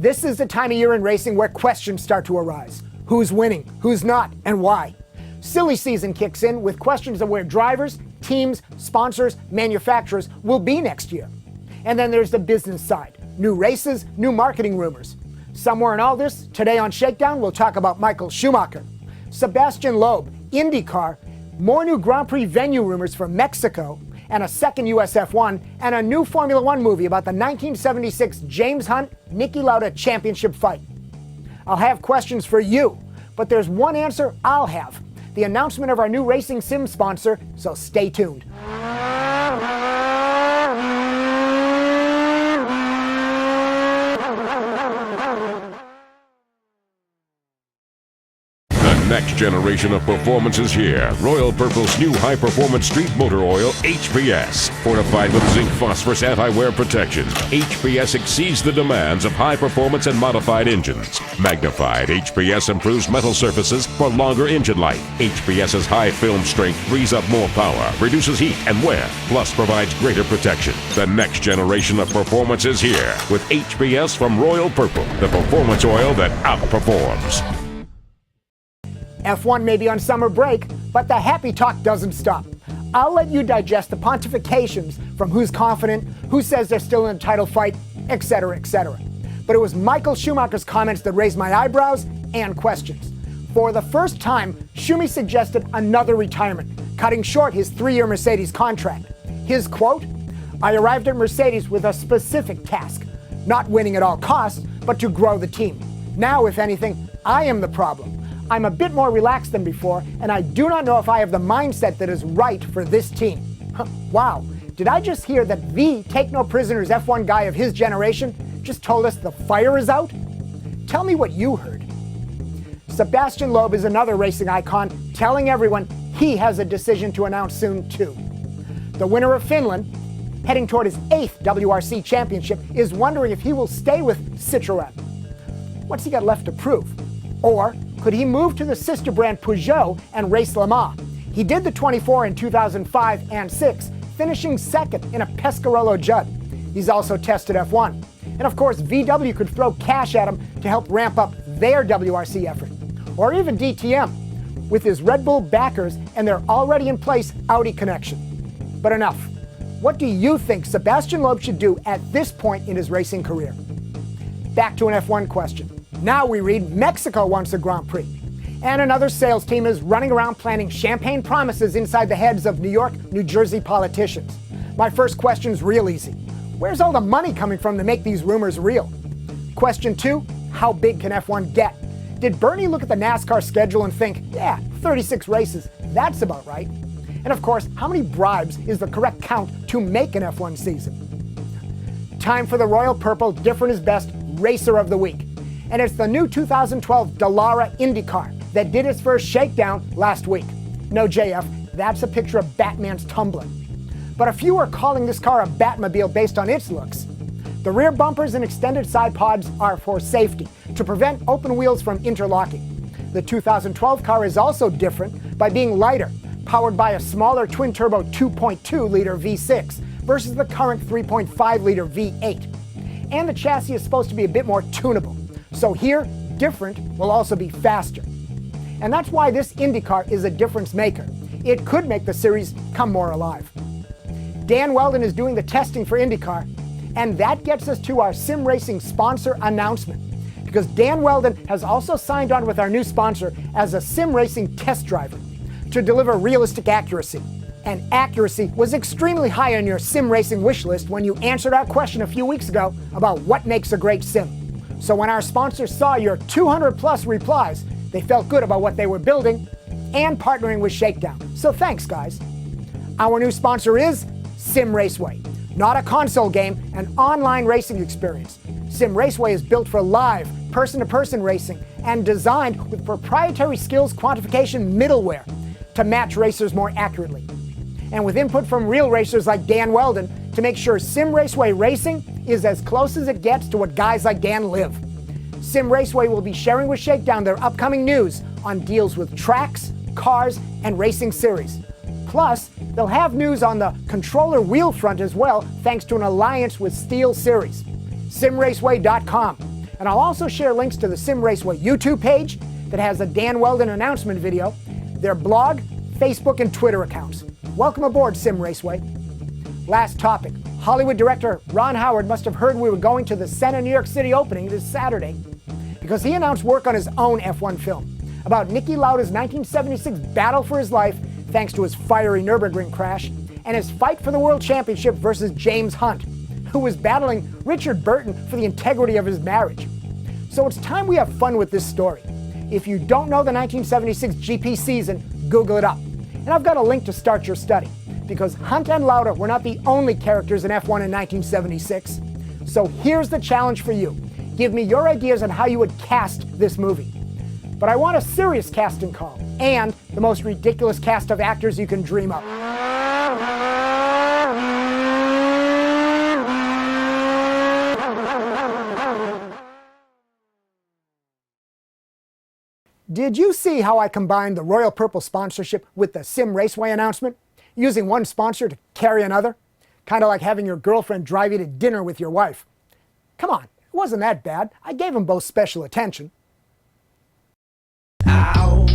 This is the time of year in racing where questions start to arise. Who's winning, who's not, and why? Silly season kicks in with questions of where drivers, teams, sponsors, manufacturers will be next year. And then there's the business side. New races, new marketing rumors. Somewhere in all this, today on Shakedown, we'll talk about Michael Schumacher, Sebastian Loeb, IndyCar, more new Grand Prix venue rumors from Mexico, and a second US F1, and a new Formula One movie about the 1976 James Hunt-Niki Lauda championship fight. I'll have questions for you, but there's one answer I'll have. The announcement of our new racing sim sponsor, so stay tuned. Next generation of performance is here. Royal Purple's new high-performance street motor oil, HPS. Fortified with zinc phosphorus anti-wear protection, HPS exceeds the demands of high-performance and modified engines. Magnified, HPS improves metal surfaces for longer engine life. HPS's high film strength frees up more power, reduces heat and wear, plus provides greater protection. The next generation of performance is here with HPS from Royal Purple, the performance oil that outperforms. F1 may be on summer break, but the happy talk doesn't stop. I'll let you digest the pontifications from who's confident, who says they're still in a title fight, etc., etc. But it was Michael Schumacher's comments that raised my eyebrows and questions. For the first time, Schumi suggested another retirement, cutting short his 3-year Mercedes contract. His quote, "I arrived at Mercedes with a specific task, not winning at all costs, but to grow the team. Now, if anything, I am the problem. I'm a bit more relaxed than before, and I do not know if I have the mindset that is right for this team." Wow, did I just hear that the Take No Prisoners F1 guy of his generation just told us the fire is out? Tell me what you heard. Sebastian Loeb is another racing icon, telling everyone he has a decision to announce soon too. The winner of Finland, heading toward his 8th WRC championship, is wondering if he will stay with Citroën. What's he got left to prove? Or could he move to the sister brand Peugeot and race Le Mans? He did the 24 in 2005 and 6, finishing second in a Pescarolo Judd. He's also tested F1. And of course, VW could throw cash at him to help ramp up their WRC effort. Or even DTM, with his Red Bull backers and their already in place Audi connection. But enough. What do you think Sebastian Loeb should do at this point in his racing career? Back to an F1 question. Now we read Mexico wants a Grand Prix. And another sales team is running around planning champagne promises inside the heads of New York, New Jersey politicians. My first question's real easy. Where's all the money coming from to make these rumors real? Question 2, how big can F1 get? Did Bernie look at the NASCAR schedule and think, yeah, 36 races, that's about right? And of course, how many bribes is the correct count to make an F1 season? Time for the Royal Purple Different is Best Racer of the Week. And it's the new 2012 Dallara IndyCar that did its first shakedown last week. No, JF, that's a picture of Batman's Tumbler. But a few are calling this car a Batmobile based on its looks. The rear bumpers and extended side pods are for safety, to prevent open wheels from interlocking. The 2012 car is also different by being lighter, powered by a smaller twin-turbo 2.2-liter V6 versus the current 3.5-liter V8. And the chassis is supposed to be a bit more tunable. So here, different will also be faster. And that's why this IndyCar is a difference maker. It could make the series come more alive. Dan Weldon is doing the testing for IndyCar, and that gets us to our sim racing sponsor announcement. Because Dan Weldon has also signed on with our new sponsor as a sim racing test driver to deliver realistic accuracy. And accuracy was extremely high on your sim racing wish list when you answered our question a few weeks ago about what makes a great sim. So when our sponsors saw your 200+ replies, they felt good about what they were building and partnering with Shakedown. So thanks, guys. Our new sponsor is Sim Raceway. Not a console game, an online racing experience. Sim Raceway is built for live, person-to-person racing and designed with proprietary skills quantification middleware to match racers more accurately. And with input from real racers like Dan Weldon to make sure Sim Raceway racing is as close as it gets to what guys like Dan live. Sim Raceway will be sharing with Shakedown their upcoming news on deals with tracks, cars, and racing series. Plus, they'll have news on the controller wheel front as well, thanks to an alliance with Steel Series. SimRaceway.com. And I'll also share links to the Sim Raceway YouTube page that has a Dan Weldon announcement video, their blog, Facebook, and Twitter accounts. Welcome aboard, Sim Raceway. Last topic. Hollywood director Ron Howard must have heard we were going to the Senna New York City opening this Saturday, because he announced work on his own F1 film about Niki Lauda's 1976 battle for his life thanks to his fiery Nürburgring crash, and his fight for the World Championship versus James Hunt, who was battling Richard Burton for the integrity of his marriage. So it's time we have fun with this story. If you don't know the 1976 GP season, Google it up. And I've got a link to start your study, because Hunt and Lauda were not the only characters in F1 in 1976. So here's the challenge for you. Give me your ideas on how you would cast this movie. But I want a serious casting call, and the most ridiculous cast of actors you can dream up. Did you see how I combined the Royal Purple sponsorship with the Sim Raceway announcement? Using one sponsor to carry another? Kind of like having your girlfriend drive you to dinner with your wife. Come on, it wasn't that bad. I gave them both special attention. Ow,